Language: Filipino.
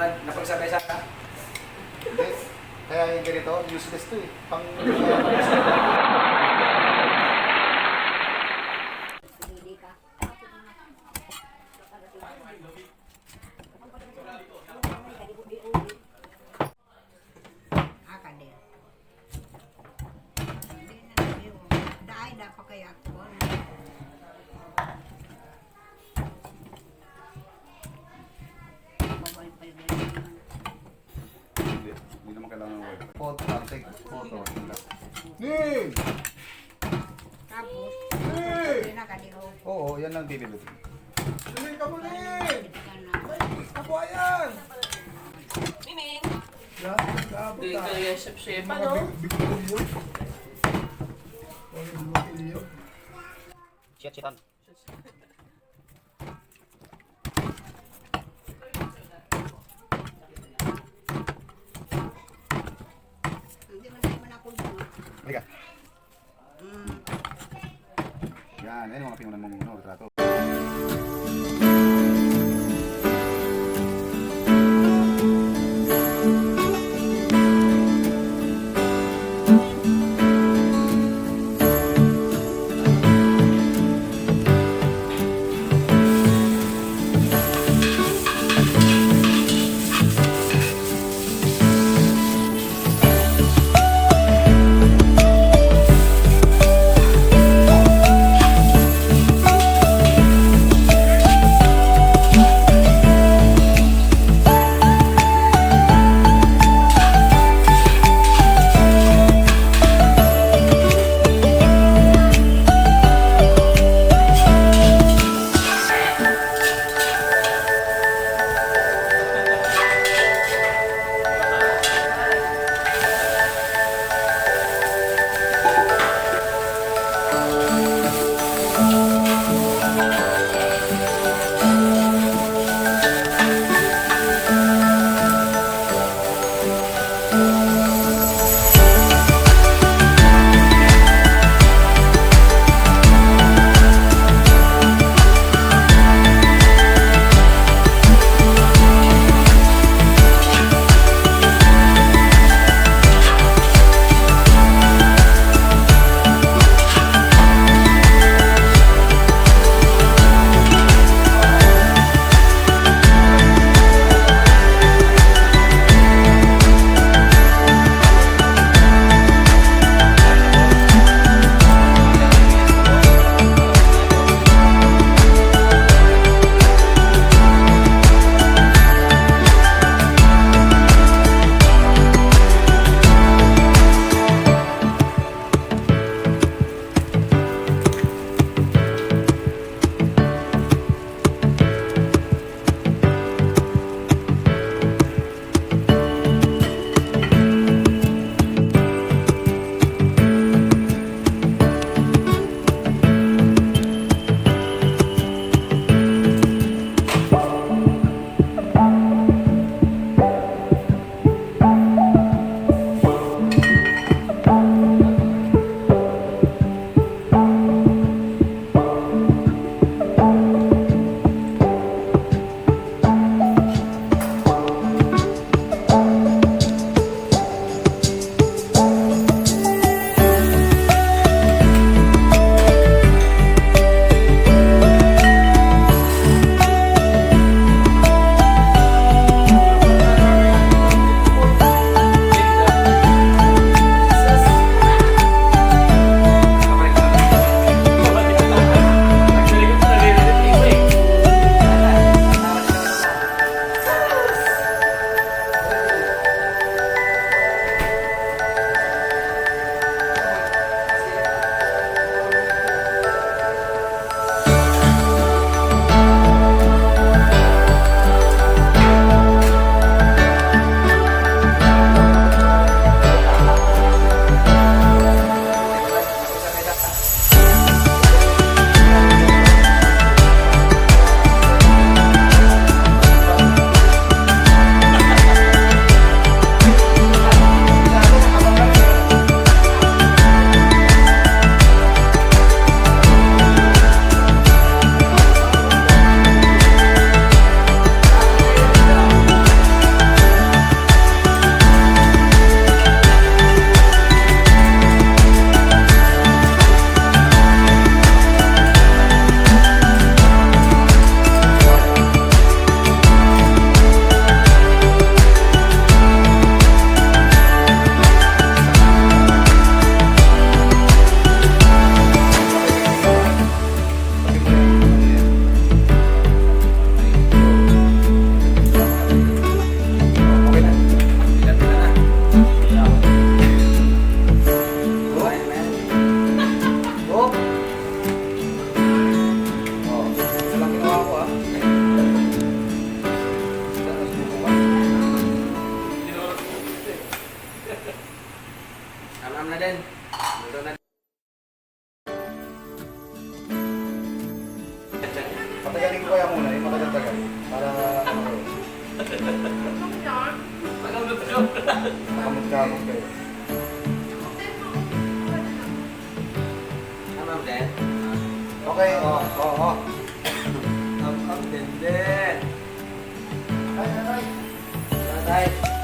napagsabay sa ka? Hindi. Kaya yung ganito, useless to eh. Pang... Hindi naman kailangan ng word. Photo, take photo. Ning! Tapos, Ning! nakaliho. Oo, yan ang dinilip. Ning ka muli! Ako ayan! Miming! Labot Hindi ka yung chef-chef, Mga ano? bigtilyo. Mga bigtilyo. Shit-shitan. Hindi man tayo manapulbong. Halika. Yan, yan yung mga pinunan mong retrato. Am-am na din. Luto na. Patagalin ko kaya muna, yung matagal-tagal. Para ano, makamagkamag kayo. Am-am din. Okay, oo. Am-am din din. Ay. Tatay.